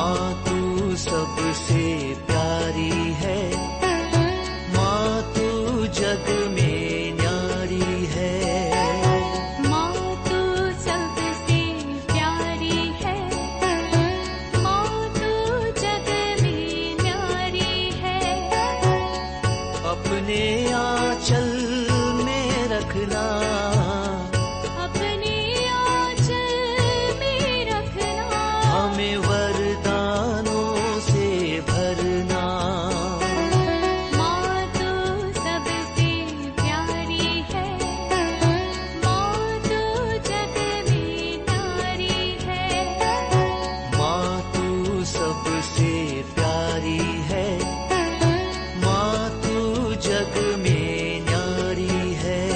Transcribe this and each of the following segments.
माँ तू सबसे प्यारी है, माँ तू जग में न्यारी है। माँ तू सबसे प्यारी है, माँ तू जग में न्यारी है। अपने आंचल में रखना, अपने आंचल में रखना। हमें वरदानों से भरना। माँ तू सबसे प्यारी है, माँ तू जग में न्यारी है। माँ तू सबसे प्यारी है, माँ तू जग में न्यारी है।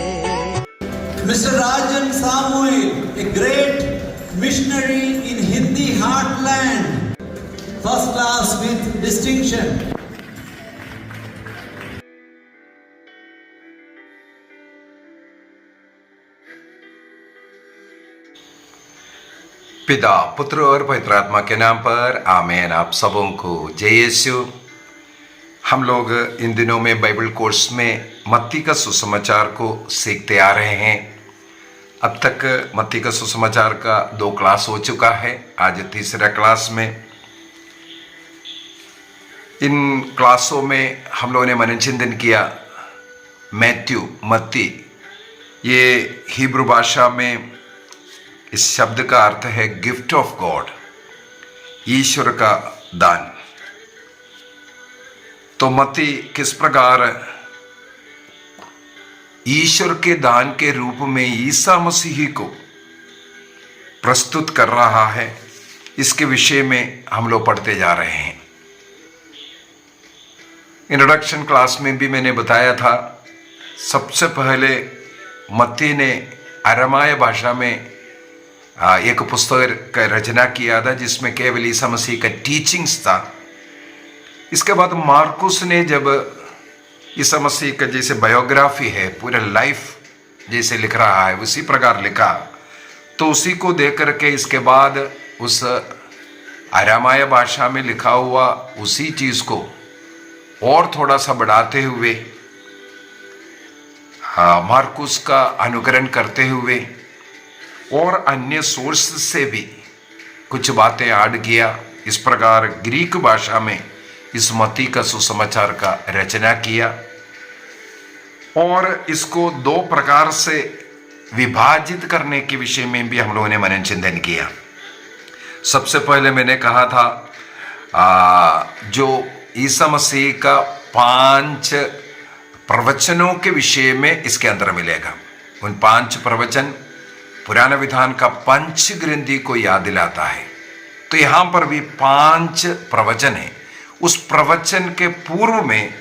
Mr. Rajan Samuel, a great missionary in Hindi heartland, first class with distinction. पिता, पुत्र और पवित्र आत्मा के नाम पर आमीन। आप सबों को जय यीशु। हम लोग इन दिनों में बाइबल कोर्स में मत्ती का सुसमाचार को सीखते आ रहे हैं। अब तक मत्ती का सुसमाचार का 2 क्लास हो चुका है, आज तीसरा क्लास में। इन क्लासों में हम लोगों ने मनोचिंतन किया मत्ती, ये हिब्रू भाषा में इस शब्द का अर्थ है गिफ्ट ऑफ गॉड, ईश्वर का दान। तो मत्ती किस प्रकार ईश्वर के दान के रूप में ईसा मसीह को प्रस्तुत कर रहा है, इसके विषय में हम लोग पढ़ते जा रहे हैं। इंट्रोडक्शन क्लास में भी मैंने बताया था, सबसे पहले मत्ती ने अरामाई भाषा में एक पुस्तक का रचना किया था जिसमें केवल ईसा मसीह का टीचिंग्स था। इसके बाद मार्कुस ने जब ईसा मसीह का जैसे बायोग्राफी है, पूरा लाइफ जैसे लिख रहा है उसी प्रकार लिखा, तो उसी को देख करके इसके बाद उस अरामाई भाषा में लिखा हुआ उसी चीज को और थोड़ा सा बढ़ाते हुए मार्कुस का अनुकरण करते हुए और अन्य सोर्स से भी कुछ बातें ऐड किया। इस प्रकार ग्रीक भाषा में इस मत्ती का सुसमाचार का रचना किया और इसको 2 प्रकार से विभाजित करने के विषय में भी हम लोगों ने मनोचिंतन किया। सबसे पहले मैंने कहा था जो ईसा मसीह का 5 प्रवचनों के विषय में इसके अंदर मिलेगा। उन 5 प्रवचन पुराना विधान का पंच ग्रंथि को याद दिलाता है। तो यहां पर भी 5 प्रवचन है। उस प्रवचन के पूर्व में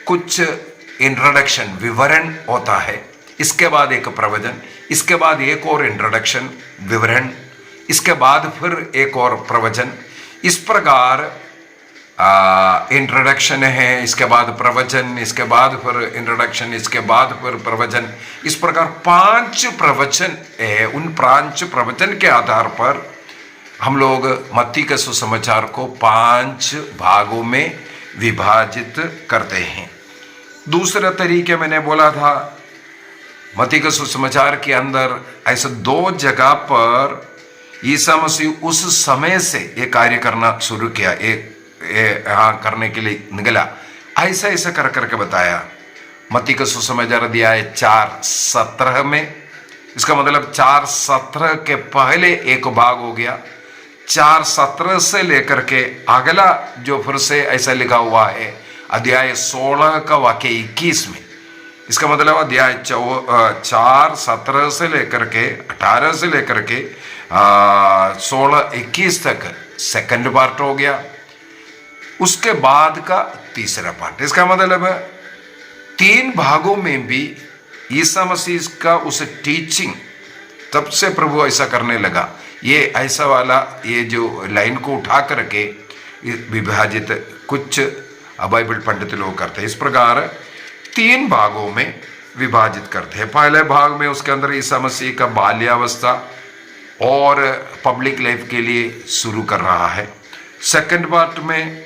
कुछ इंट्रोडक्शन विवरण होता है, इसके बाद एक प्रवचन, इसके बाद एक और इंट्रोडक्शन विवरण, इसके बाद फिर एक और प्रवचन। इस प्रकार इंट्रोडक्शन है, इसके बाद प्रवचन, इसके बाद फिर इंट्रोडक्शन, इसके बाद फिर प्रवचन। इस प्रकार 5 प्रवचन है। उन 5 प्रवचन के आधार पर हम लोग मत्ती के सुसमाचार को 5 भागों में विभाजित करते हैं। दूसरा तरीके मैंने बोला था, मत्ती के सुसमाचार के अंदर ऐसे 2 जगह पर ईसा मसीह उस समय से ये कार्य करना शुरू किया, यहाँ करने के लिए निकला, ऐसा ऐसा कर करके बताया। मत्ती का सुसमाचार अध्याय 4:17 में, इसका मतलब 4:17 के पहले एक भाग हो गया। 4:17 से लेकर के अगला जो फिर से ऐसा लिखा हुआ है अध्याय 16 का वाक्य 21 में, इसका मतलब अध्याय 4:17 से लेकर के 18 से लेकर के 16-21 तक सेकंड पार्ट हो गया। उसके बाद का तीसरा पार्ट, इसका मतलब 3 भागों में भी ईसा मसीह का उस टीचिंग, तब से प्रभु ऐसा करने लगा। ये ऐसा वाला ये जो लाइन को उठा करके विभाजित कुछ बाइबल पंडित लोग करते हैं। इस प्रकार 3 भागों में विभाजित करते हैं। पहले भाग में उसके अंदर ईसा मसीह का बाल्यावस्था और पब्लिक लाइफ के लिए शुरू कर रहा है। सेकंड पार्ट में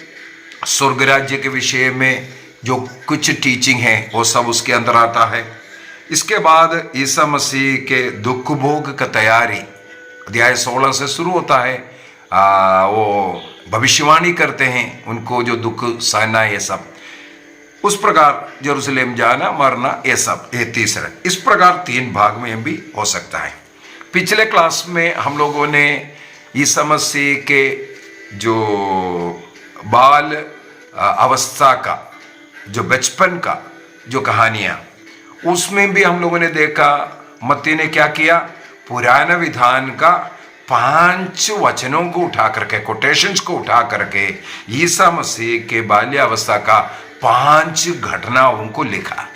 स्वर्ग राज्य के विषय में जो कुछ टीचिंग है वो सब उसके अंदर आता है। इसके बाद ईसा मसीह के दुख भोग का तैयारी अध्याय 16 से शुरू होता है। वो भविष्यवाणी करते हैं उनको जो दुख सहना ये सब, उस प्रकार यरूशलेम जाना मरना ये सब, ये तीसरा। इस प्रकार 3 भाग में भी हो सकता है। पिछले क्लास में हम लोगों ने ईसा मसीह के जो बाल अवस्था का, जो बचपन का जो कहानियां, उसमें भी हम लोगों ने देखा मत्ती ने क्या किया, पुराना विधान का 5 वचनों को उठा करके, कोटेशंस को उठा करके ईसा मसीह के बाल्यावस्था का 5 घटनाओं को लिखा।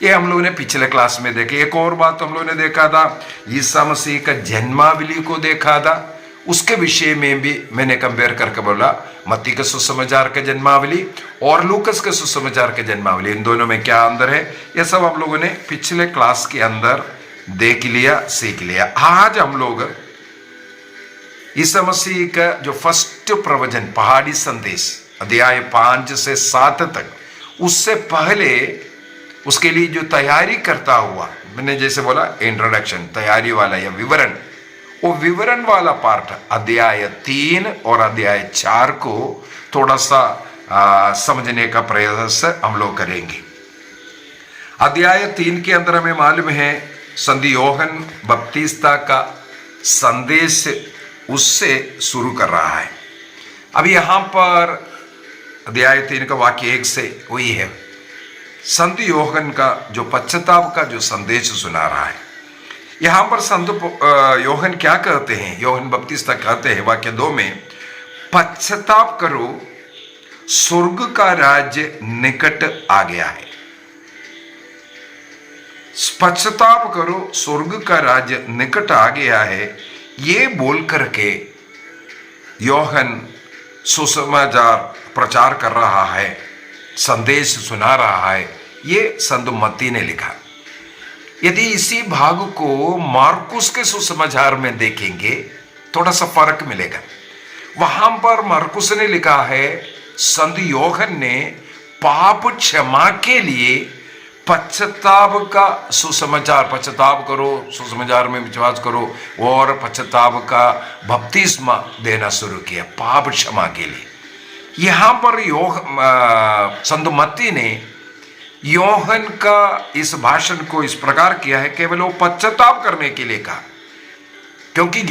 ये हम लोगों ने पिछले क्लास में देखे। एक और बात हम लोगों ने देखा था, ईसा मसीह का जन्मावली को देखा था। उसके विषय में भी मैंने कंपेयर करके बोला मत्ती के सुसमाचार के जन्मावली और लूकस के सुसमाचार के जन्मावली, इन दोनों में क्या अंदर है, यह सब हम लोगों ने पिछले क्लास के अंदर देख लिया, सीख लिया। आज हम लोग ईसा मसीह का जो फर्स्ट प्रवचन, पहाड़ी संदेश, अध्याय 5 से 7 तक, उससे पहले उसके लिए जो तैयारी करता हुआ, मैंने जैसे बोला इंट्रोडक्शन, तैयारी वाला या विवरण, वो विवरण वाला पार्ट अध्याय 3 और अध्याय 4 को थोड़ा सा समझने का प्रयास हम लोग करेंगे। अध्याय 3 के अंदर हमें मालूम है संत योहन बपतिस्ता का संदेश उससे शुरू कर रहा है। अब यहां पर अध्याय 3 का वाक्य 1 से वही है, संत योहन का जो पश्चाताप का जो संदेश सुना रहा है। यहां पर संत योहन क्या कहते हैं, योहन बपतिस्ता कहते हैं वाक्य 2 में, पश्चाताप करो स्वर्ग का राज्य निकट आ गया है। पश्चाताप करो स्वर्ग का राज्य निकट आ गया है, ये बोल करके योहन सुसमाचार प्रचार कर रहा है, संदेश सुना रहा है। ये संत मत्ती ने लिखा। यदि इसी भाग को मार्कुस के सुसमाचार में देखेंगे थोड़ा सा फर्क मिलेगा। वहां पर मार्कुस ने लिखा है संत योहन ने पाप क्षमा के लिए पश्चाताप का सुसमाचार, पश्चाताप करो, सुसमाचार में विश्वास करो और पश्चाताप का बपतिस्मा देना शुरू किया पाप क्षमा के लिए। यहां पर संत मत्ती ने योहन का इस भाषण को इस प्रकार किया है, केवल वो पश्चाताप करने के लिए कहा, क्योंकि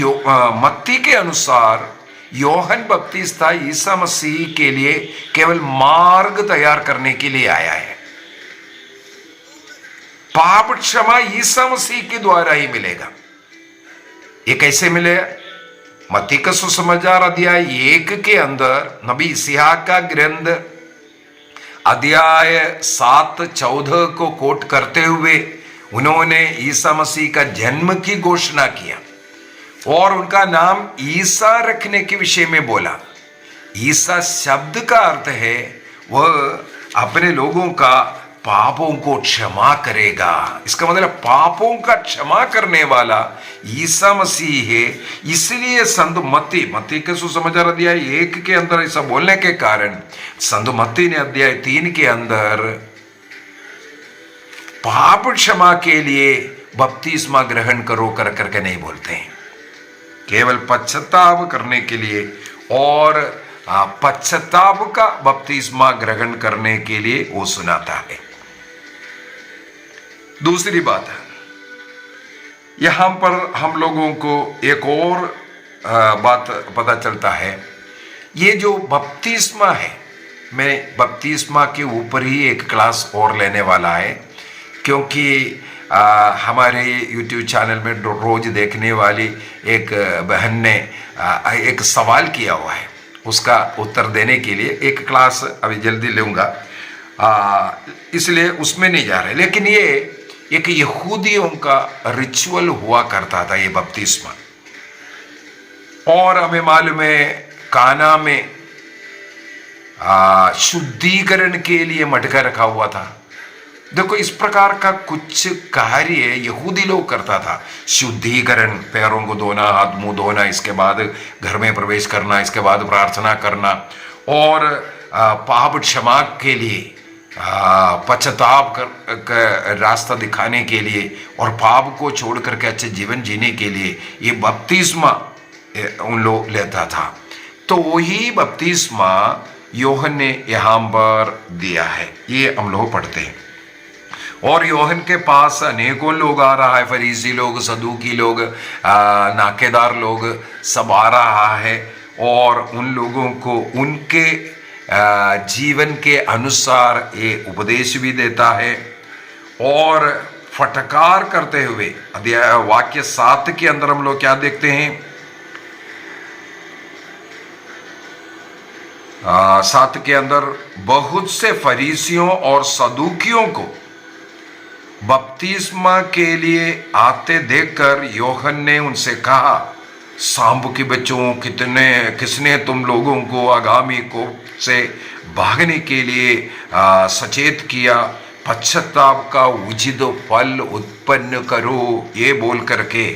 मत्ती के अनुसार योहन बपतिस्ता ईसा मसीह के लिए केवल मार्ग तैयार करने के लिए आया है। पाप क्षमा ईसा मसीह के द्वारा ही मिलेगा। ये कैसे मिलेगा? मत्ती का सुसमाचार अध्याय 1 के अंदर नबी इस्हाक का ग्रंथ अध्याय 7:14 को कोट करते हुए उन्होंने ईसा मसीह का जन्म की घोषणा किया और उनका नाम ईसा रखने के विषय में बोला। ईसा शब्द का अर्थ है वह अपने लोगों का पापों को क्षमा करेगा। इसका मतलब पापों का क्षमा करने वाला ईसा मसीह है। इसलिए संत मत्ती के सुसमाचार अध्याय 1 के अंदर ऐसा बोलने के कारण संत मत्ती ने अध्याय 3 के अंदर पाप क्षमा के लिए बपतिस्मा ग्रहण करो कर करके नहीं बोलते हैं, केवल पश्चाताप करने के लिए और पश्चाताप का बपतिस्मा ग्रहण करने के लिए वो सुनाता है। दूसरी बात है, यहां पर हम लोगों को एक और बात पता चलता है। ये जो बपतिस्मा है, मैं बपतिस्मा के ऊपर ही एक क्लास और लेने वाला है, क्योंकि हमारे YouTube चैनल में रोज देखने वाली एक बहन ने एक सवाल किया हुआ है, उसका उत्तर देने के लिए एक क्लास अभी जल्दी लूँगा, इसलिए उसमें नहीं जा रहे। लेकिन ये एक यहूदियों का रिचुअल हुआ करता था ये बपतिस्मा, और हमें मालूम है काना में शुद्धिकरण के लिए मटका रखा हुआ था देखो इस प्रकार का कुछ कार्य यहूदी लोग करता था। शुद्धिकरण, पैरों को धोना, हाथ मुंह धोना, इसके बाद घर में प्रवेश करना, इसके बाद प्रार्थना करना, और पाप क्षमा के लिए पश्चाताप कर रास्ता दिखाने के लिए, और पाप को छोड़ करके अच्छे जीवन जीने के लिए ये बपतिस्मा उन लोग लेता था। तो वही बपतिस्मा योहन ने यहाँ पर दिया है, ये हम लोग पढ़ते हैं। और योहन के पास अनेकों लोग आ रहा है, फरीसी लोग, सदूकी लोग, नाकेदार लोग सब आ रहा है, और उन लोगों को उनके जीवन के अनुसार ये उपदेश भी देता है। और फटकार करते हुए अध्याय वाक्य 7 के अंदर हम लोग क्या देखते हैं, 7 के अंदर, बहुत से फरीसियों और सदूकियों को बपतिस्मा के लिए आते देखकर यूहन्ना ने उनसे कहा, सांप के बच्चों, किसने तुम लोगों को आगामी कोप से भागने के लिए सचेत किया? पश्चाताप का उचित फल उत्पन्न करो, ये बोल करके।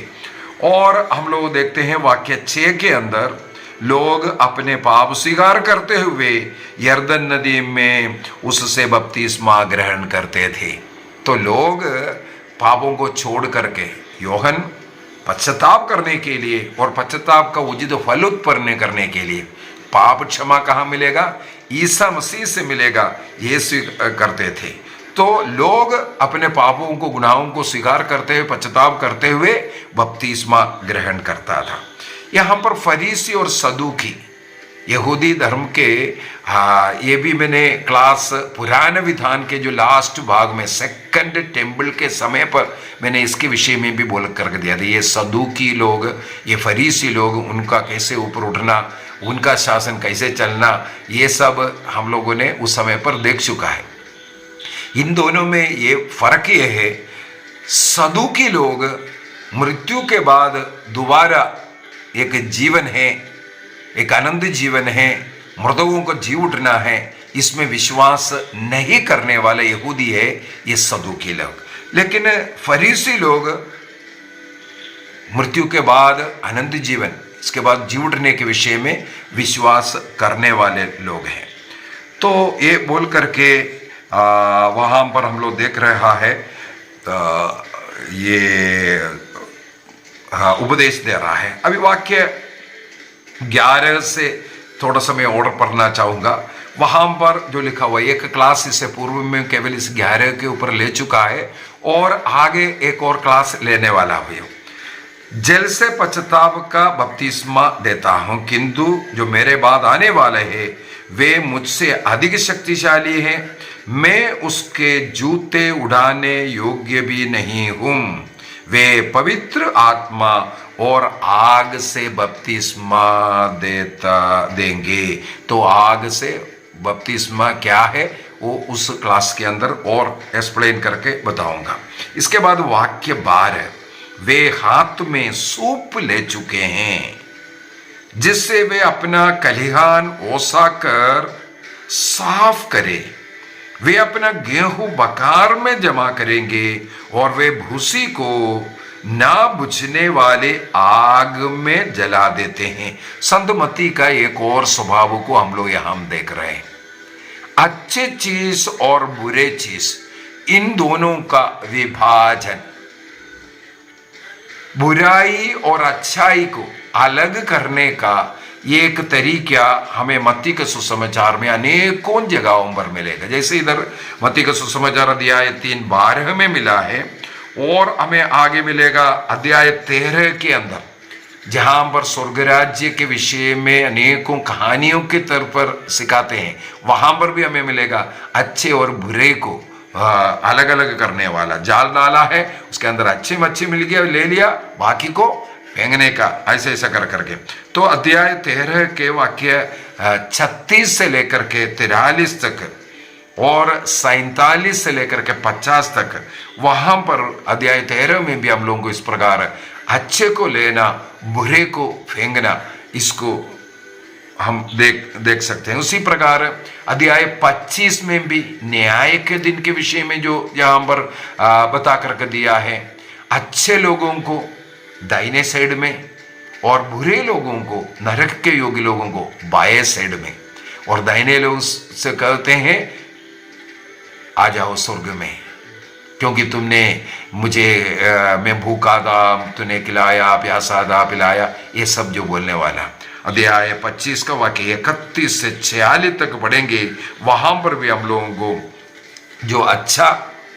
और हम लोग देखते हैं वाक्य 6 के अंदर, लोग अपने पाप स्वीकार करते हुए यरदन नदी में उससे बपतिस्मा ग्रहण करते थे। तो लोग पापों को छोड़ करके, यूहन्ना पश्चाताप करने के लिए और पश्चाताप का उचित फल उत्पन्न करने के लिए, पाप क्षमा कहाँ मिलेगा? ईसा मसीह से मिलेगा, ये करते थे। तो लोग अपने पापों को, गुनाहों को स्वीकार करते हुए, पश्चाताप करते हुए बपतिस्मा ग्रहण करता था। यहाँ पर फरीसी और सदूकी यहूदी धर्म के, ये भी मैंने क्लास पुराने विधान के जो लास्ट भाग में सेकंड टेम्पल के समय पर मैंने इसके विषय में भी बोल करके दिया था। ये सदूकी लोग, ये फरीसी लोग, उनका कैसे ऊपर उठना, उनका शासन कैसे चलना, ये सब हम लोगों ने उस समय पर देख चुका है। इन दोनों में ये फर्क ये है, सदूकी लोग मृत्यु के बाद दोबारा एक जीवन है, एक आनंद जीवन है, मृतकों को जी उठना है, इसमें विश्वास नहीं करने वाले यहूदी है ये सदूकी लोग। लेकिन फरीसी लोग मृत्यु के बाद आनंद जीवन, इसके बाद जी उठने के विषय में विश्वास करने वाले लोग हैं। तो ये बोल करके वहाँ पर हम लोग देख रहा है, ये उपदेश दे रहा है। अभी वाक्य 11 से थोड़ा समय और पढ़ना चाहूँगा। वहाँ पर जो लिखा हुआ, एक क्लास इससे पूर्व में केवल इस 11 के ऊपर ले चुका है और आगे एक और क्लास लेने वाला हूँ। जल से पश्चाताप का बपतिस्मा देता हूँ, किंतु जो मेरे बाद आने वाले हैं वे मुझसे अधिक शक्तिशाली हैं, मैं उसके जूते उड़ाने योग्य भी नहीं हूँ। वे पवित्र आत्मा और आग से बपतिस्मा देंगे। तो आग से बपतिस्मा क्या है वो उस क्लास के अंदर और एक्सप्लेन करके बताऊंगा। इसके बाद वाक्य 12, वे हाथ में सूप ले चुके हैं जिससे वे अपना कलिहान ओसा कर साफ करे। वे अपना गेहूं बकार में जमा करेंगे और वे भूसी को ना बुझने वाले आग में जला देते हैं। संत मत्ती का एक और स्वभाव को हम लोग यहां देख रहे हैं। अच्छे चीज और बुरे चीज, इन दोनों का विभाजन, बुराई और अच्छाई को अलग करने का ये एक तरीका हमें मत्ती के सुसमाचार में अनेकों जगहों पर मिलेगा। जैसे इधर मत्ती के सुसमाचार अध्याय 3:12 में मिला है, और हमें आगे मिलेगा अध्याय 13 के अंदर, जहां पर स्वर्ग राज्य के विषय में अनेकों कहानियों के तौर पर सिखाते हैं। वहां पर भी हमें मिलेगा अच्छे और बुरे को अलग अलग करने वाला। जाल डाला है, उसके अंदर अच्छी मच्छी मिल गया, ले लिया, बाकी को फेंकने का, ऐसे ऐसा कर करके। तो अध्याय 13 के वाक्य 36 से लेकर के 43 तक और 47 से लेकर के 50 तक, वहां पर अध्याय 13 में भी हम लोगों को इस प्रकार अच्छे को लेना, बुरे को फेंकना, इसको हम देख सकते हैं। उसी प्रकार अध्याय 25 में भी न्याय के दिन के विषय में जो यहाँ पर बता करके दिया है, अच्छे लोगों को दाहिने साइड में और बुरे लोगों को, नरक के योगी लोगों को बाएं साइड में, और दाहिने लोग से कहते हैं आ जाओ स्वर्ग में, क्योंकि तुमने मुझे मैं भूखा था, तूने खिलाया, प्यासा था, पिलाया, ये सब जो बोलने वाला। अध्याय 25 का वाक्य 31 से 46 तक पढ़ेंगे। वहां पर भी हम लोगों को जो अच्छा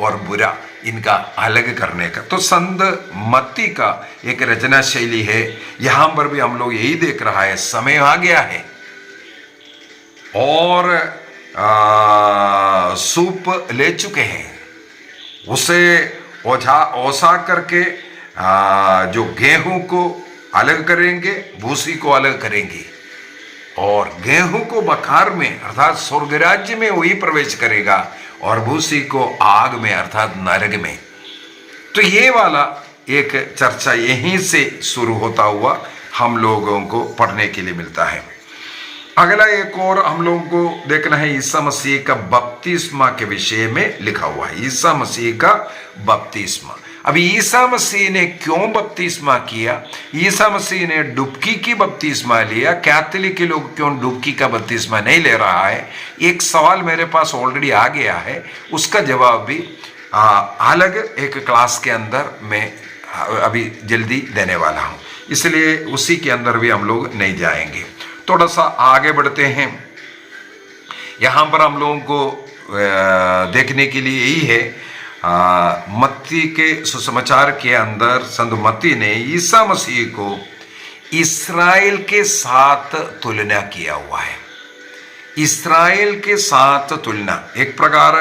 और बुरा इनका अलग करने का, तो संत मत्ती का एक रचना शैली है। यहां पर भी हम लोग यही देख रहा है, समय आ गया है और सूप ले चुके हैं, उसे ओसा करके जो गेहूं को अलग करेंगे, भूसी को अलग करेंगे, और गेहूं को बखार में अर्थात स्वर्ग राज्य में वही प्रवेश करेगा, और भूसी को आग में अर्थात नरक में। तो ये वाला एक चर्चा यहीं से शुरू होता हुआ हम लोगों को पढ़ने के लिए मिलता है। अगला एक और हम लोगों को देखना है, ईसा मसीह का बपतिस्मा के विषय में लिखा हुआ है। ईसा मसीह का बपतिस्मा। अभी ईसा मसीह ने क्यों बपतिस्मा किया? ईसा मसीह ने डुबकी की बपतिस्मा लिया, कैथोलिक के लोग क्यों डुबकी का बपतिस्मा नहीं ले रहा है? एक सवाल मेरे पास ऑलरेडी आ गया है, उसका जवाब भी अलग एक क्लास के अंदर मैं अभी जल्दी देने वाला हूं, इसलिए उसी के अंदर भी हम लोग नहीं जाएंगे। थोड़ा सा आगे बढ़ते हैं। यहां पर हम लोगों को देखने के लिए यही है, मत्ती के सुसमाचार के अंदर संत मत्ती ने ईसा मसीह को इस्राएल के साथ तुलना किया हुआ है। इस्राएल के साथ तुलना, एक प्रकार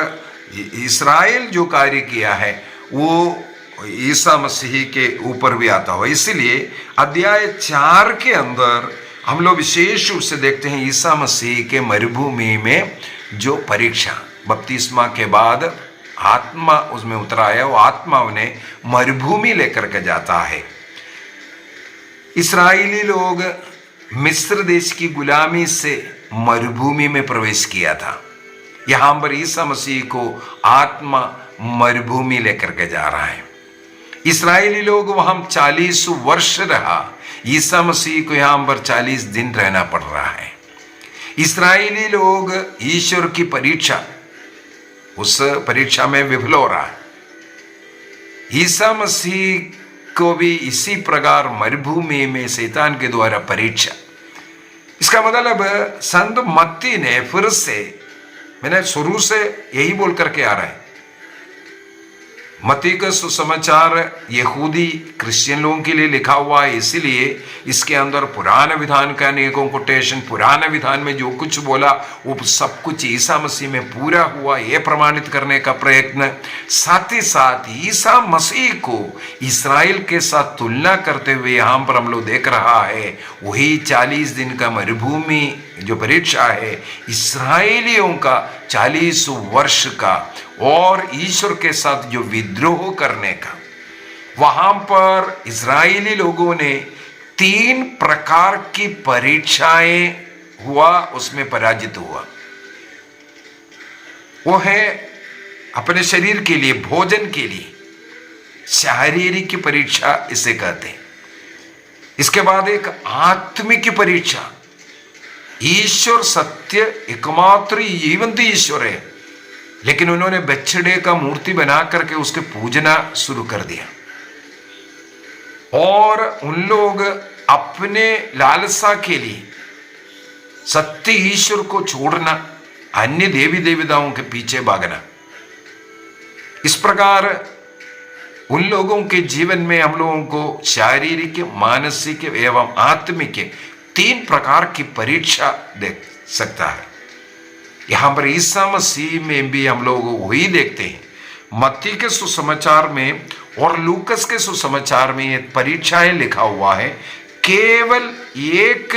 इस्राएल जो कार्य किया है वो ईसा मसीह के ऊपर भी आता हुआ। इसलिए अध्याय 4 के अंदर हम लोग विशेष रूप से देखते हैं ईसा मसीह के मरुभूमि में जो परीक्षा, बपतिस्मा के बाद आत्मा उसमें उतराया, वो आत्मा उन्हें मरुभूमि लेकर के जाता है। इस्राएली लोग मिस्र देश की गुलामी से मरुभूमि में प्रवेश किया था। यहां पर ईसा मसीह को आत्मा मरुभूमि लेकर के जा रहा है। इस्राएली लोग वहां 40 वर्ष रहा, ईसा मसीह को यहां पर 40 दिन रहना पड़ रहा है। इस्राएली लोग ईश्वर की परीक्षा, उस परीक्षा में विफल हो रहा है। ईसा मसीह को भी इसी प्रकार मरुभूमि में शैतान के द्वारा परीक्षा। इसका मतलब संत मत्ती ने फिर से, मैंने शुरू से यही बोल करके आ रहा है, मत्ती का सुसमाचार यहूदी क्रिश्चियन लोगों के लिए लिखा हुआ है, इसलिए इसके अंदर पुराने विधान का अनेकों कोटेशन, पुराने विधान में जो कुछ बोला वो सब कुछ ईसा मसीह में पूरा हुआ, ये प्रमाणित करने का प्रयत्न। साथ ही साथ ईसा मसीह को इस्राएल के साथ तुलना करते हुए यहाँ पर हम लोग देख रहा है, वही 40 दिन का मरुभूमि जो परीक्षा है, इस्राएलियों का 40 वर्ष का और ईश्वर के साथ जो विद्रोह करने का। वहां पर इस्राएली लोगों ने 3 प्रकार की परीक्षाएं हुआ, उसमें पराजित हुआ। वो है अपने शरीर के लिए, भोजन के लिए शारीरिक की परीक्षा इसे कहते हैं। इसके बाद एक आत्मिक की परीक्षा, ईश्वर सत्य एकमात्र जीवंत ईश्वर है, लेकिन उन्होंने बछड़े का मूर्ति बना करके उसके पूजना शुरू कर दिया, और उन लोग अपने लालसा के लिए सत्य ईश्वर को छोड़ना, अन्य देवी देवताओं के पीछे भागना। इस प्रकार उन लोगों के जीवन में हम लोगों को शारीरिक, मानसिक एवं आत्मिक 3 प्रकार की परीक्षा देख सकता है। यहां पर ईसा मसीह में भी हम लोग वही देखते हैं। मत्ती के सुसमाचार में और लूकस के सुसमाचार में ये परीक्षाएं लिखा हुआ है। केवल एक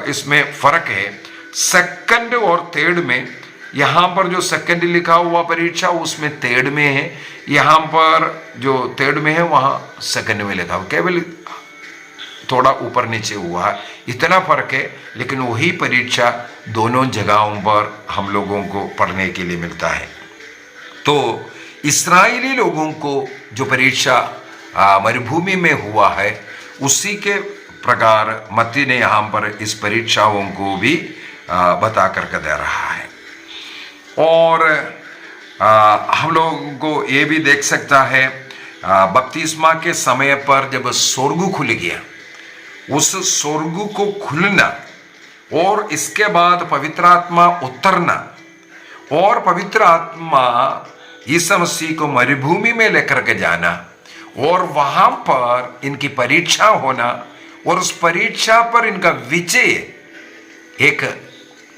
इसमें फर्क है, सेकंड और थर्ड में। यहां पर जो सेकंड लिखा हुआ परीक्षा उसमें थर्ड में है, यहां पर जो थर्ड में है वहां सेकंड में लिखा हुआ। केवल थोड़ा ऊपर नीचे हुआ, इतना फर्क है, लेकिन वही परीक्षा दोनों जगहों पर हम लोगों को पढ़ने के लिए मिलता है। तो इस्राएली लोगों को जो परीक्षा मरुभूमि में हुआ है, उसी के प्रकार मत्ती ने यहाँ पर इस परीक्षाओं को भी बता करके दे रहा है। और हम लोगों को ये भी देख सकता है, बपतिस्मा के समय पर जब स्वर्ग खुल गया, उस स्वर्ग को खुलना और इसके बाद पवित्र आत्मा उतरना और पवित्र आत्मा ईसा मसीह को मरुभूमि में लेकर के जाना और वहां पर इनकी परीक्षा होना और उस परीक्षा पर इनका विजय, एक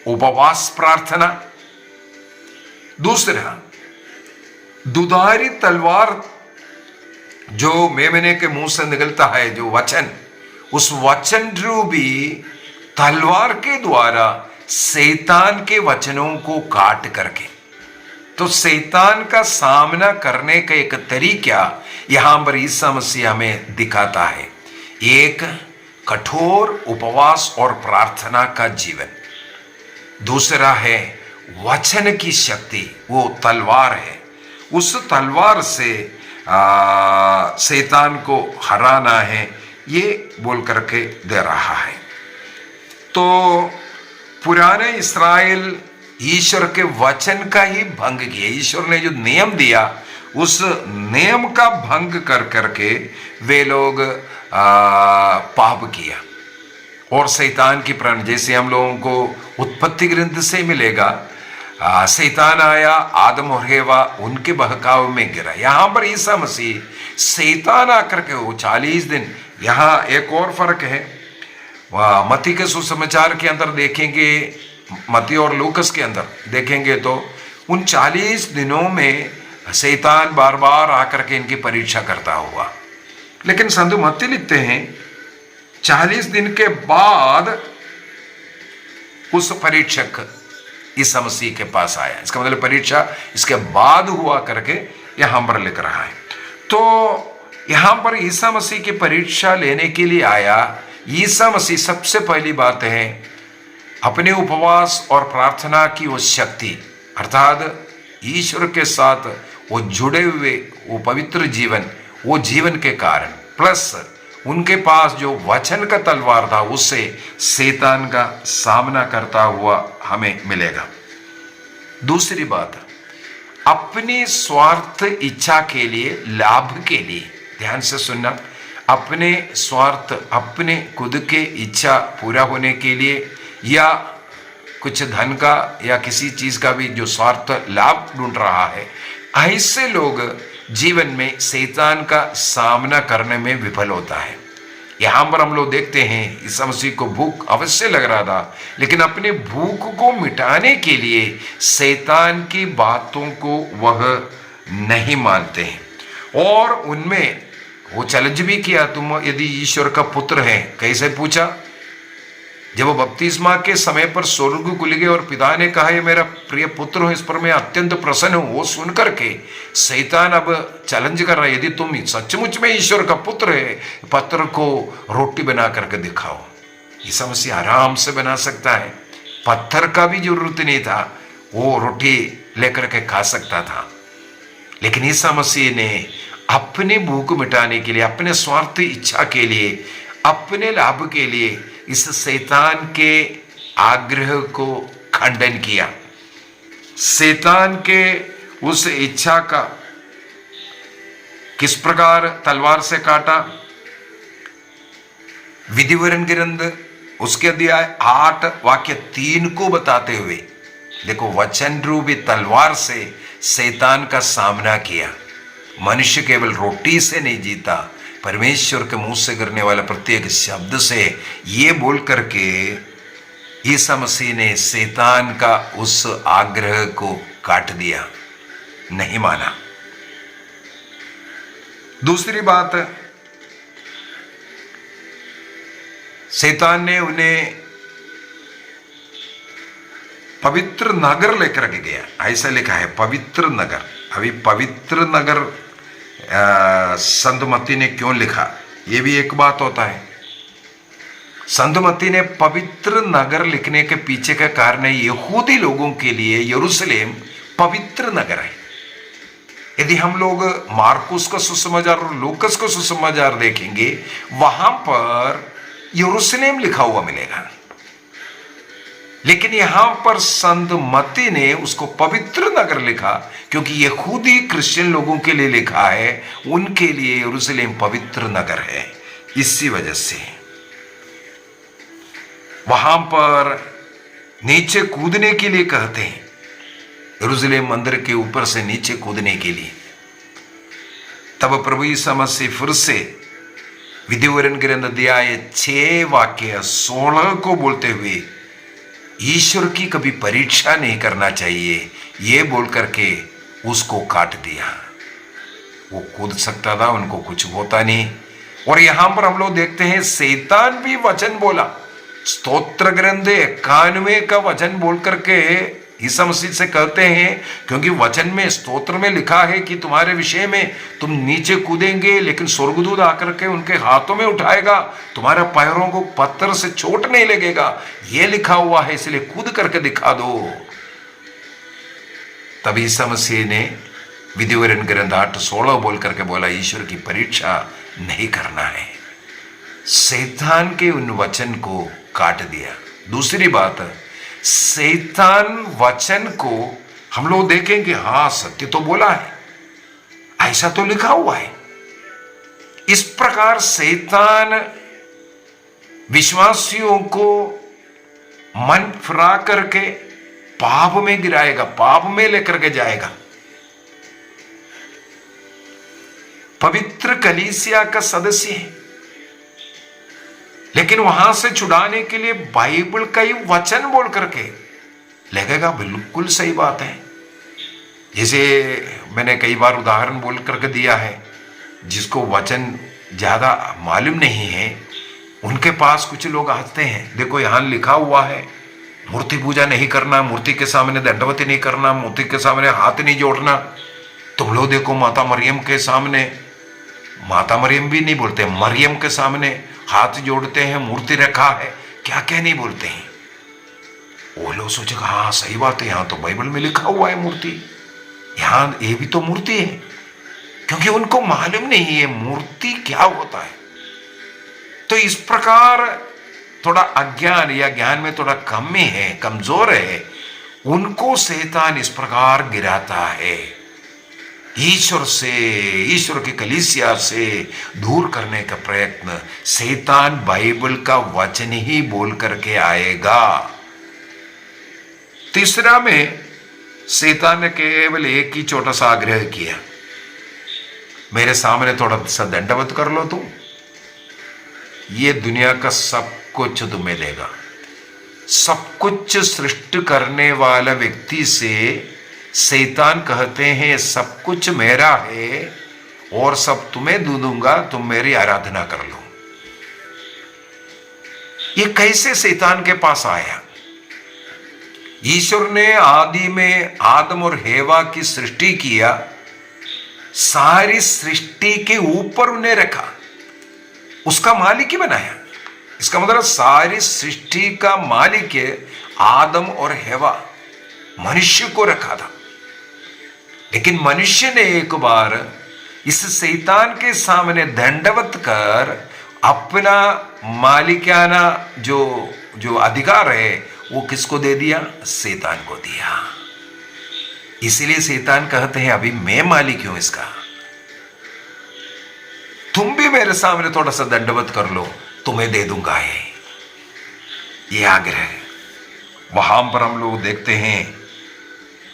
उपवास प्रार्थना, दूसरा दुधारी तलवार जो मेमने के मुंह से निकलता है, जो वचन, उस वचन रूपी तलवार के द्वारा शैतान के वचनों को काट करके, तो शैतान का सामना करने का एक तरीका यहां पर ईसा मसीह हमें दिखाता है। एक कठोर उपवास और प्रार्थना का जीवन, दूसरा है वचन की शक्ति, वो तलवार है, उस तलवार से शैतान को हराना है, ये बोल करके दे रहा है। तो पुराने इस्राएल ईश्वर के वचन का ही भंग किया, ईश्वर ने जो नियम दिया उस नियम का भंग कर करके वे लोग पाप किया और शैतान की प्रण, जैसे हम लोगों को उत्पत्ति ग्रंथ से मिलेगा, शैतान आया, आदम और हेवा उनके बहकाव में गिरा। यहां पर ईसा मसीह शैतान आकर के वो 40 दिन, यहां एक और फर्क है, मत्ती के सुसमाचार के अंदर देखेंगे, मत्ती और लूकस के अंदर देखेंगे तो उन 40 दिनों में शैतान बार बार आकर के इनकी परीक्षा करता हुआ, लेकिन संत मत्ती लिखते हैं 40 दिन के बाद उस परीक्षक ईसा मसीह के पास आया। इसका मतलब परीक्षा इसके बाद हुआ करके यहां पर लिख रहा है। तो यहां पर ईसा मसीह की परीक्षा लेने के लिए आया ईसा मसीह। सबसे पहली बात है अपने उपवास और प्रार्थना की वो शक्ति, अर्थात ईश्वर के साथ वो जुड़े हुए वो पवित्र जीवन, वो जीवन के कारण, प्लस उनके पास जो वचन का तलवार था, उससे शैतान का सामना करता हुआ हमें मिलेगा। दूसरी बात, अपनी स्वार्थ इच्छा के लिए, लाभ के लिए, ध्यान से सुनना, अपने स्वार्थ, अपने खुद के इच्छा पूरा होने के लिए या कुछ धन का या किसी चीज का भी जो स्वार्थ लाभ ढूंढ रहा है, ऐसे लोग जीवन में शैतान का सामना करने में विफल होता है। यहां पर हम लोग देखते हैं ईसा मसीह को भूख अवश्य लग रहा था, लेकिन अपने भूख को मिटाने के लिए शैतान की बातों को वह नहीं मानते हैं और उनमें वो चैलेंज भी किया, तुम यदि ईश्वर का पुत्र है। कैसे पूछा? जब वो बपतिस्मा के समय पर स्वर्ग खुल गए और पिता ने कहा ये मेरा प्रिय पुत्र हो, इस पर मैं अत्यंत प्रसन्न हूं, वो सुनकर के शैतान अब चैलेंज कर रहा है, यदि तुम सचमुच में ईश्वर का पुत्र है, पत्थर को रोटी बना करके दिखाओ। ईसा मसीह आराम से बना सकता है, पत्थर का भी जरूरत नहीं था, वो रोटी लेकर के खा सकता था। लेकिन ईसा मसीह ने अपनी भूख मिटाने के लिए, अपने स्वार्थ इच्छा के लिए, अपने लाभ के लिए इस शैतान के आग्रह को खंडन किया। शैतान के उस इच्छा का किस प्रकार तलवार से काटा? विधिवरण ग्रंथ उसके अध्याय 8 वाक्य 3 को बताते हुए देखो, वचन रूपी तलवार से शैतान का सामना किया। मनुष्य केवल रोटी से नहीं जीता, परमेश्वर के मुंह से करने वाला प्रत्येक शब्द से, ये बोल करके ईसा मसीह ने शैतान का उस आग्रह को काट दिया, नहीं माना। दूसरी बात, शैतान ने उन्हें पवित्र नगर लेकर के गया, ऐसा लिखा है पवित्र नगर। अभी पवित्र नगर संत मत्ती ने क्यों लिखा, ये भी एक बात होता है। संत मत्ती ने पवित्र नगर लिखने के पीछे का कारण है, यहूदी लोगों के लिए यरूशलेम पवित्र नगर है। यदि हम लोग मार्कुस का सुसमाचार और लूकस का सुसमाचार देखेंगे, वहां पर यरूशलेम लिखा हुआ मिलेगा, लेकिन यहां पर संत मत्ती ने उसको पवित्र नगर लिखा, क्योंकि यहूदी क्रिश्चियन लोगों के लिए लिखा है, उनके लिए यरूशलेम पवित्र नगर है। इसी वजह से वहां पर नीचे कूदने के लिए कहते हैं, यरूशलेम मंदिर के ऊपर से नीचे कूदने के लिए। तब प्रभु यीशु मसीह फिर से विधिवरण ग्रंथ अध्याय 6 वाक्य 16 को बोलते हुए ईश्वर की कभी परीक्षा नहीं करना चाहिए, ये बोल करके उसको काट दिया। वो कूद सकता था, उनको कुछ होता नहीं। और यहां पर हम लोग देखते हैं शैतान भी वचन बोला। स्तोत्र ग्रंथ 91 का वचन बोल करके ईसा मसीह से कहते हैं, क्योंकि वचन में स्तोत्र में लिखा है कि तुम्हारे विषय में तुम नीचे कूदेंगे, लेकिन स्वर्गदूत आकर के उनके हाथों में उठाएगा, तुम्हारे पैरों को पत्थर से चोट नहीं लगेगा, यह लिखा हुआ है, इसलिए कूद करके दिखा दो। तब ईसा मसीह ने विधिवरण ग्रंथ 8:16 बोल करके बोला, ईश्वर की परीक्षा नहीं करना है। शैतान के उन वचन को काट दिया। दूसरी बात, शैतान वचन को हम लोग देखेंगे, हां सत्य तो बोला है, ऐसा तो लिखा हुआ है। इस प्रकार शैतान विश्वासियों को मन फिरा करके पाप में गिराएगा, पाप में लेकर के जाएगा। पवित्र कलीसिया का सदस्य है, लेकिन वहां से छुड़ाने के लिए बाइबल का ही वचन बोल करके लगेगा। बिल्कुल सही बात है। जैसे मैंने कई बार उदाहरण बोल करके दिया है, जिसको वचन ज्यादा मालूम नहीं है, उनके पास कुछ लोग आते हैं, देखो यहां लिखा हुआ है मूर्ति पूजा नहीं करना, मूर्ति के सामने दंडवत नहीं करना, मूर्ति के सामने हाथ नहीं जोड़ना। तुम लोग देखो माता मरियम के सामने, माता मरियम भी नहीं बोलते, मरियम के सामने हाथ जोड़ते हैं, मूर्ति रखा है, क्या क्या नहीं बोलते हैं। वो लोग सोचेगा हाँ सही बात है, यहां तो बाइबल में लिखा हुआ है मूर्ति, यहां ये भी तो मूर्ति है, क्योंकि उनको मालूम नहीं है मूर्ति क्या होता है। तो इस प्रकार थोड़ा अज्ञान या ज्ञान में थोड़ा कमी है, कमजोर है, उनको शैतान इस प्रकार गिराता है। ईश्वर से, ईश्वर की कलीसिया से दूर करने का प्रयत्न शैतान बाइबल का वचन ही बोल करके आएगा। तीसरा में शैतान ने केवल एक ही छोटा सा आग्रह किया, मेरे सामने थोड़ा सा दंडवत कर लो तुम, ये दुनिया का सब कुछ तुम्हें देगा। सब कुछ सृष्टि करने वाला व्यक्ति से शैतान कहते हैं सब कुछ मेरा है और सब तुम्हें दूंगा, तुम मेरी आराधना कर लो। ये कैसे शैतान के पास आया? ईश्वर ने आदि में आदम और हेवा की सृष्टि किया, सारी सृष्टि के ऊपर उन्हें रखा, उसका मालिक ही बनाया। इसका मतलब सारी सृष्टि का मालिक आदम और हेवा, मनुष्य को रखा था। लेकिन मनुष्य ने एक बार इस शैतान के सामने दंडवत कर अपना मालिकाना जो अधिकार है वो किसको दे दिया? शैतान को दिया। इसलिए शैतान कहते हैं अभी मैं मालिक हूं इसका, तुम भी मेरे सामने थोड़ा सा दंडवत कर लो, तुम्हें दे दूंगा ये आग्रह। वहां पर हम लोग देखते हैं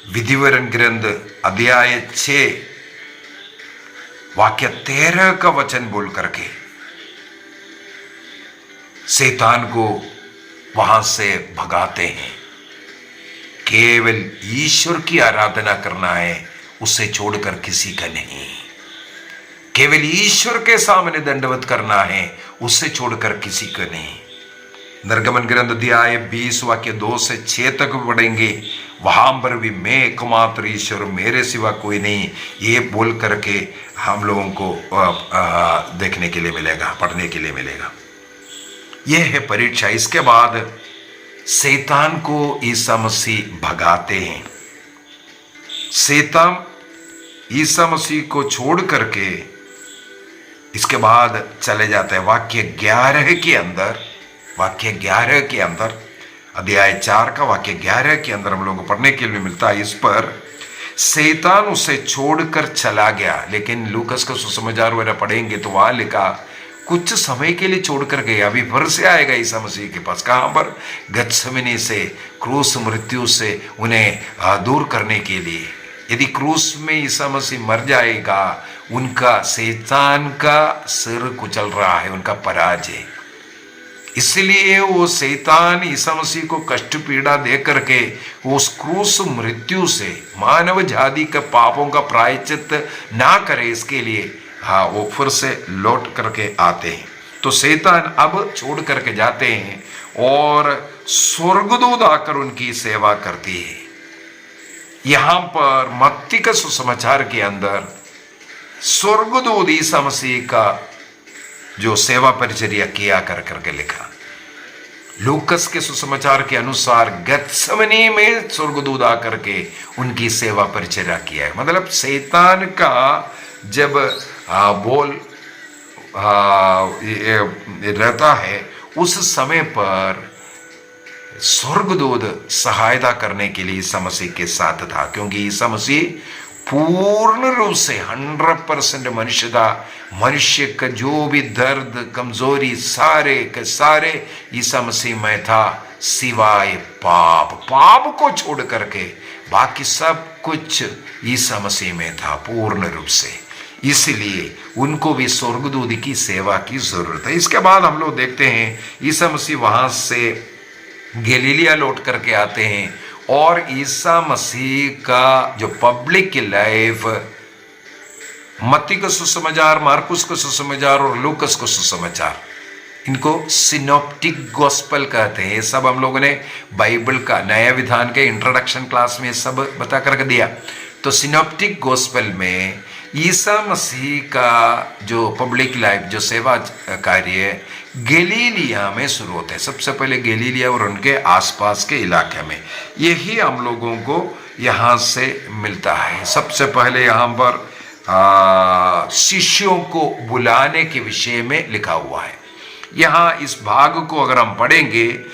विधिवरण ग्रंथ अध्याय 6 वाक्य 13 का वचन बोल करके शैतान को वहां से भगाते हैं। केवल ईश्वर की आराधना करना है, उससे छोड़कर किसी का नहीं। केवल ईश्वर के सामने दंडवत करना है, उससे छोड़कर किसी का नहीं। निर्गमन ग्रंथ अध्याय 20 वाक्य 2 से 6 तक पढ़ेंगे, वहां पर भी मैं एकमात्र ईश्वर, मेरे सिवा कोई नहीं, ये बोल करके हम लोगों को देखने के लिए मिलेगा, पढ़ने के लिए मिलेगा। यह है परीक्षा। इसके बाद शैतान को ईसा मसीह भगाते हैं। शैतान ईसा मसीह को छोड़ करके इसके बाद चले जाते हैं वाक्य 11 के अंदर अध्याय 4 का वाक्य 11 के अंदर हम लोगों को पढ़ने के लिए मिलता है। इस पर शैतान उसे छोड़कर चला गया, लेकिन लूकस का सुसमाचार वगैरह पढ़ेंगे तो वहां लिखा कुछ समय के लिए छोड़कर गया, अभी फिर से आएगा ईसा मसीह के पास। कहां पर? गत्समनी से, क्रूस मृत्यु से उन्हें दूर करने के लिए। यदि क्रूस में ईसा मसीह मर जाएगा, उनका शैतान का सिर कुचल रहा है, उनका पराजय। इसलिए वो शैतान ईसा मसीह को कष्ट पीड़ा दे करके उस क्रूस मृत्यु से मानव जाति के पापों का प्रायश्चित ना करे, इसके लिए वो फिर से लौट करके आते हैं। तो शैतान अब छोड़ करके जाते हैं और स्वर्गदूत आकर उनकी सेवा करती है। यहां पर मत्ती के सुसमाचार के अंदर स्वर्गदूत ईसा मसीह का जो सेवा परिचर्या किया कर करके लिखा। लूकस के सुसमाचार के अनुसार गत्समनी में स्वर्गदूत आकर के उनकी सेवा परिचर्या किया है। मतलब शैतान का जब बोल रहता है, उस समय पर स्वर्गदूत सहायता करने के लिए ईसा मसीह के साथ था, क्योंकि ईसा मसीह पूर्ण रूप से 100% मनुष्य था। मनुष्य का जो भी दर्द कमजोरी सारे के सारे ईसा मसीह में था, सिवाय पाप को छोड़ करके बाकी सब कुछ ईसा मसीह में था पूर्ण रूप से। इसलिए उनको भी स्वर्गदूत की सेवा की जरूरत है। इसके बाद हम लोग देखते हैं ईसा मसीह वहां से गलीलिया लौट करके आते हैं और ईसा मसीह का जो पब्लिक की लाइफ, मत्ती का सुसमाचार, मार्कुस का सुसमाचार और लूकस का सुसमाचार, इनको सिनॉप्टिक गॉस्पेल कहते हैं। ये सब हम लोगों ने बाइबल का नया विधान के इंट्रोडक्शन क्लास में सब बता करके दिया। तो सिनॉप्टिक गॉस्पेल में ईसा मसीह का जो पब्लिक लाइफ, जो सेवा कार्य गलीलिया में शुरू होते हैं। सबसे पहले गलीलिया और उनके आसपास के इलाके में, यही हम लोगों को यहाँ से मिलता है। सबसे पहले यहाँ पर शिष्यों को बुलाने के विषय में लिखा हुआ है। यहाँ इस भाग को अगर हम पढ़ेंगे,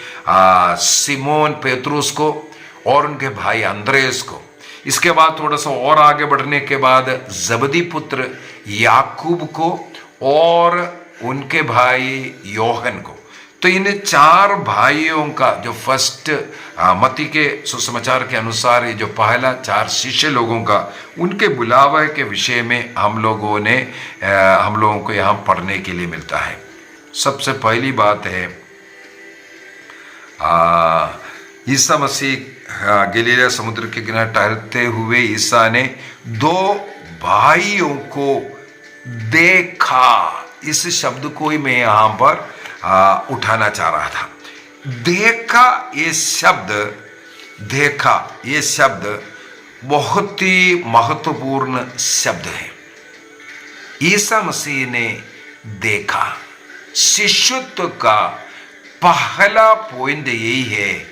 सिमोन पेत्रुस को और उनके भाई अंद्रेस को, इसके बाद थोड़ा सा और आगे बढ़ने के बाद जबदी पुत्र याकूब को और उनके भाई योहन को। तो इन 4 भाइयों का जो फर्स्ट मत्ती के सुसमाचार के अनुसार ये जो पहला 4 शिष्य लोगों का, उनके बुलावे के विषय में हम लोगों को यहाँ पढ़ने के लिए मिलता है। सबसे पहली बात है, ईसा मसीह गलीलिया समुद्र के किनारे टहलते हुए ईसा ने 2 भाइयों को देखा। इस शब्द को ही मैं यहां पर उठाना चाह रहा था। देखा ये शब्द बहुत ही महत्वपूर्ण शब्द है। ईसा मसीह ने देखा। शिष्यत्व का पहला पॉइंट यही है,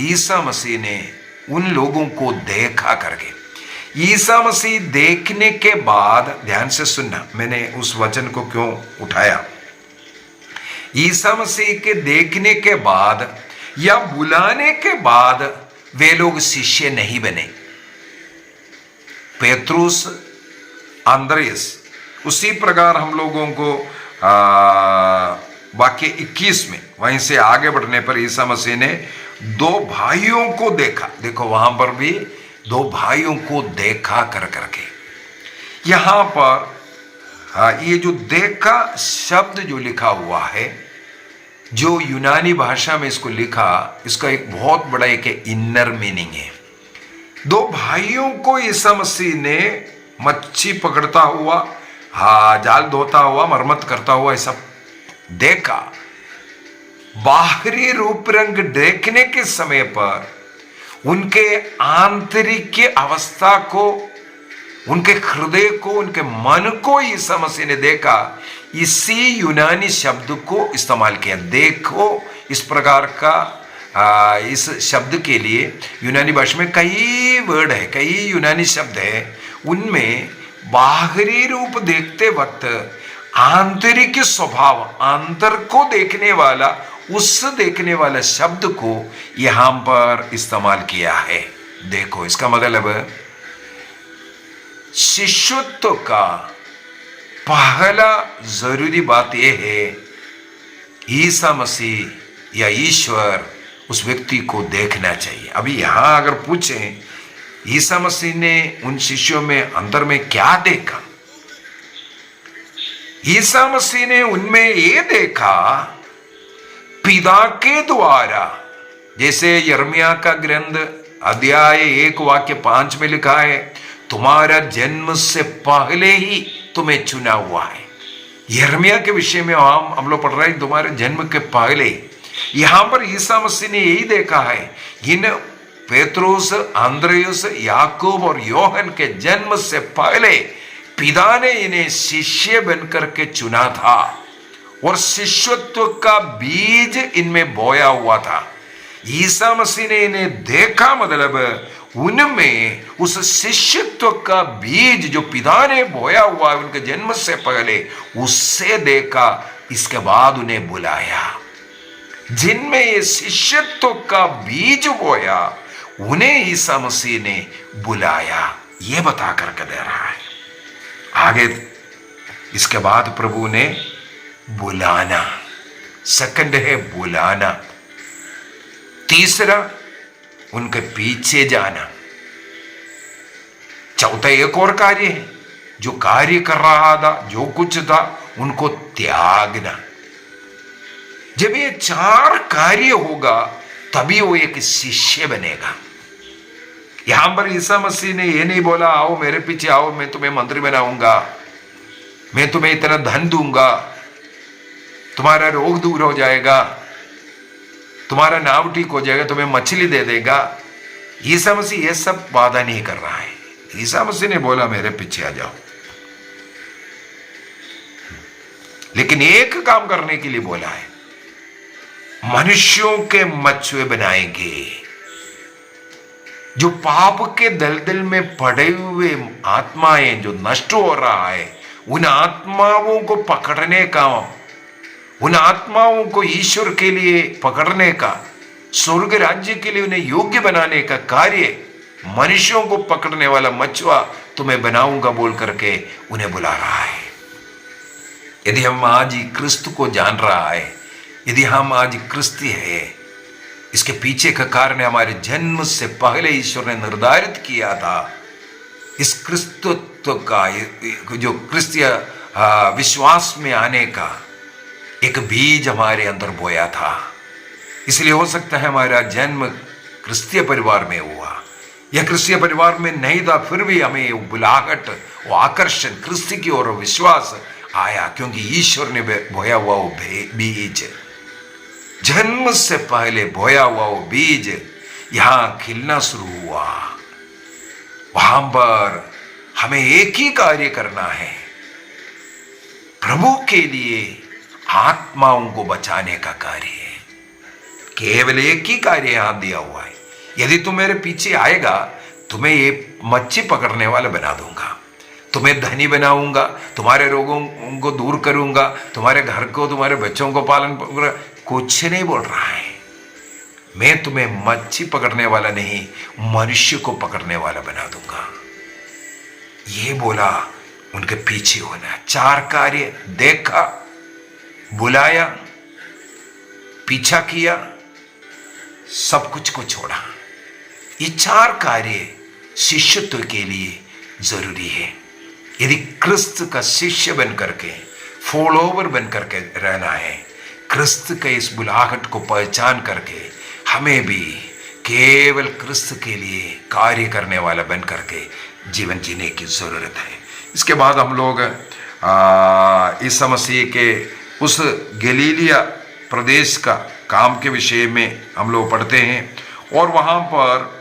ईसा मसीह ने उन लोगों को देखा करके। ईसा मसीह देखने के बाद, ध्यान से सुनना, मैंने उस वचन को क्यों उठाया। ईसा मसीह के देखने के बाद या बुलाने के बाद वे लोग शिष्य नहीं बने। पेत्रुस, अंद्रेस, उसी प्रकार हम लोगों को वाक्य 21 में, वहीं से आगे बढ़ने पर ईसा मसीह ने 2 भाइयों को देखा। देखो वहां पर भी 2 भाइयों को देखा कर करके। यहां पर ये जो देखा शब्द जो लिखा हुआ है, जो यूनानी भाषा में इसको लिखा, इसका एक बहुत बड़ा एक इनर मीनिंग है। 2 भाइयों को ईसा मसीह ने मच्छी पकड़ता हुआ, जाल धोता हुआ, मरम्मत करता हुआ ऐसा देखा। बाहरी रूप रंग देखने के समय पर उनके आंतरिक अवस्था को, उनके हृदय को, उनके मन को ईसा मसीह ने देखा। इसी यूनानी शब्द को इस्तेमाल किया। देखो इस प्रकार का इस शब्द के लिए यूनानी भाषा में कई वर्ड है, कई यूनानी शब्द है। उनमें बाहरी रूप देखते वक्त आंतरिक स्वभाव, अंतर को देखने वाला, उस देखने वाला शब्द को यहां पर इस्तेमाल किया है। देखो इसका मतलब शिष्यत्व का पहला जरूरी बात यह है, ईसा मसीह या ईश्वर उस व्यक्ति को देखना चाहिए। अभी यहां अगर पूछें ईसा मसीह ने उन शिष्यों में अंदर में क्या देखा, ईसा मसीह ने उनमें ये देखा पिता के द्वारा, जैसे यिर्मयाह का ग्रंथ अध्याय 1 वाक्य 5 में लिखा है, तुम्हारा जन्म से पहले ही तुम्हें चुना हुआ है। यिर्मयाह के विषय में हम लोग पढ़ रहे हैं तुम्हारे जन्म के पहले। यहां पर ईसा मसीह ने यही देखा है, इन पेत्रुस, अंद्रयुस, याकूब और योहन के जन्म से पहले पिता ने इन्हें शिष्य बनकर के चुना था और शिष्यत्व का बीज इनमें बोया हुआ था। ईसा मसीह ने इन्हें देखा, मतलब उनमें उस शिष्यत्व का बीज जो पिता ने बोया हुआ है उनके जन्म से पहले, उससे देखा। इसके बाद उन्हें बुलाया। जिनमें ये शिष्यत्व का बीज बोया उन्हें ईसा मसीह ने बुलाया, ये बता करके दे रहा है। आगे इसके बाद प्रभु ने बुलाना, सेकंड है बुलाना। तीसरा उनके पीछे जाना। चौथा एक और कार्य है, जो कार्य कर रहा था, जो कुछ था, उनको त्यागना। जब ये 4 कार्य होगा तभी वो एक शिष्य बनेगा। यहां पर ईसा मसीह ने ये नहीं बोला आओ मेरे पीछे आओ, मैं तुम्हें मंत्री बनाऊंगा, मैं तुम्हें इतना धन दूंगा, तुम्हारा रोग दूर हो जाएगा, तुम्हारा नाव ठीक हो जाएगा, तुम्हें मछली दे देगा। ईसा मसीह ये सब वादा नहीं कर रहा है। ईसा मसीह ने बोला मेरे पीछे आ जाओ, लेकिन एक काम करने के लिए बोला है, मनुष्यों के मछुए बनाएंगे। जो पाप के दलदल में पड़े हुए आत्माएं जो नष्ट हो रहा है, उन आत्माओं को पकड़ने का, उन आत्माओं को ईश्वर के लिए पकड़ने का, स्वर्ग राज्य के लिए उन्हें योग्य बनाने का कार्य, मनुष्यों को पकड़ने वाला मछुआ तुम्हें बनाऊंगा बोल करके उन्हें बुला रहा है। यदि हम आज क्रिस्त को जान रहा है, यदि हम आज क्रिस्ती है, इसके पीछे का कारण है हमारे जन्म से पहले ईश्वर ने निर्धारित किया था। इस क्रिस्तत्व का, जो क्रिस्तीय विश्वास में आने का एक बीज हमारे अंदर बोया था। इसलिए हो सकता है हमारा जन्म क्रिस्तीय परिवार में हुआ, या क्रिस्तीय परिवार में नहीं था, फिर भी हमें वो बुलाहट, वो आकर्षण क्रिस्ती की ओर विश्वास आया, क्योंकि ईश्वर ने बोया हुआ वो बीज, जन्म से पहले बोया हुआ वो बीज यहां खिलना शुरू हुआ। वहां पर हमें एक ही कार्य करना है, प्रभु के लिए आत्माओं को बचाने का कार्य है। केवल एक ही कार्य यहां दिया हुआ है, यदि तुम मेरे पीछे आएगा तुम्हें ये मच्छी पकड़ने वाला बना दूंगा, तुम्हें धनी बनाऊंगा, तुम्हारे रोगों को दूर करूंगा, तुम्हारे घर को, तुम्हारे बच्चों को पालन, कुछ नहीं बोल रहा है। मैं तुम्हें मच्छी पकड़ने वाला नहीं, मनुष्य को पकड़ने वाला बना दूंगा, ये बोला। उनके पीछे होना। 4 कार्य देखा, बुलाया, पीछा किया, सब कुछ को छोड़ा। ये 4 कार्य शिष्यत्व के लिए जरूरी है। यदि क्रिस्त का शिष्य बन करके, फॉलोवर बन करके रहना है, क्रिस्त के इस बुलाहट को पहचान करके हमें भी केवल क्रिस्त के लिए कार्य करने वाला बन करके जीवन जीने की जरूरत है। इसके बाद हम लोग ईसा मसीह के उस गलीलिया प्रदेश का काम के विषय में हम लोग पढ़ते हैं, और वहां पर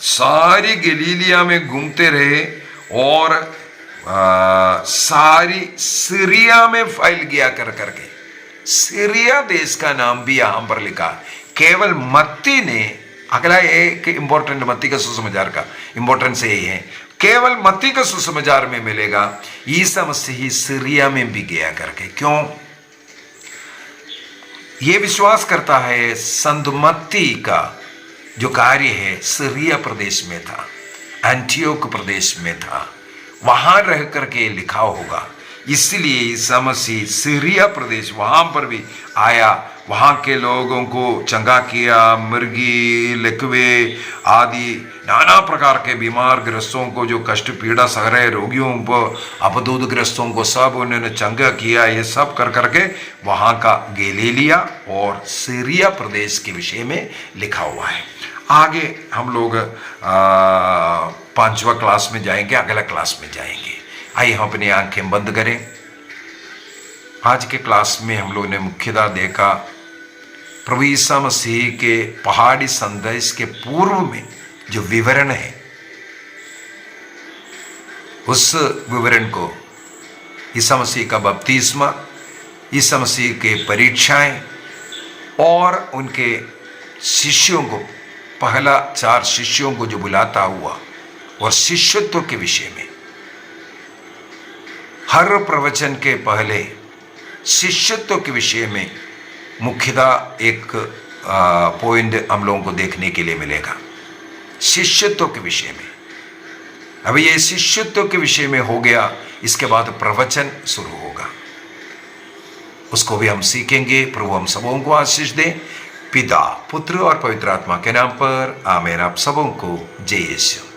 सारी गलीलिया में घूमते रहे और सारी सीरिया में फैल गया कर करके सीरिया देश का नाम भी यहां पर लिखा। केवल मत्ती ने, अगला एक इंपॉर्टेंट मत्ती का सुसमाचार का इंपॉर्टेंस यही है, केवल मत्ती का सुसमाचार में मिलेगा ईसा मसीह सीरिया में भी गया करके। क्यों? यह विश्वास करता है संत मत्ती का जो कार्य है सीरिया प्रदेश में था, एंटियोक प्रदेश में था, वहां रह करके लिखा होगा। इसलिए ईसा मसीह सीरिया प्रदेश वहां पर भी आया, वहां के लोगों को चंगा किया, मिर्गी, लकवे आदि नाना प्रकार के बीमार ग्रस्तों को, जो कष्ट पीड़ा सह रहे रोगियों को, अपदूत ग्रस्तों को सब उन्होंने चंगा किया। ये सब कर करके वहां का गलीलिया और सीरिया प्रदेश के विषय में लिखा हुआ है। आगे हम लोग 5वां क्लास में जाएंगे, अगला क्लास में जाएंगे। आइए हम अपनी आंखें बंद करें। आज के क्लास में हम लोग ने मुख्यतः देखा प्रभु ईसा मसीह के पहाड़ी संदेश के पूर्व में जो विवरण है, उस विवरण को ईसा मसीह का बपतिस्मा, ईसा मसीह के परीक्षाएं और उनके शिष्यों को, पहला 4 शिष्यों को जो बुलाता हुआ, और शिष्यत्व के विषय में हर प्रवचन के पहले शिष्यत्व के विषय में मुख्यतः एक पॉइंट हम लोगों को देखने के लिए मिलेगा, शिष्यत्व के विषय में। अभी ये शिष्यत्व के विषय में हो गया, इसके बाद प्रवचन शुरू होगा, उसको भी हम सीखेंगे। प्रभु हम सबों को आशीष दे, पिता, पुत्र और पवित्र आत्मा के नाम पर आमीन। आप सबों को जय यीशु।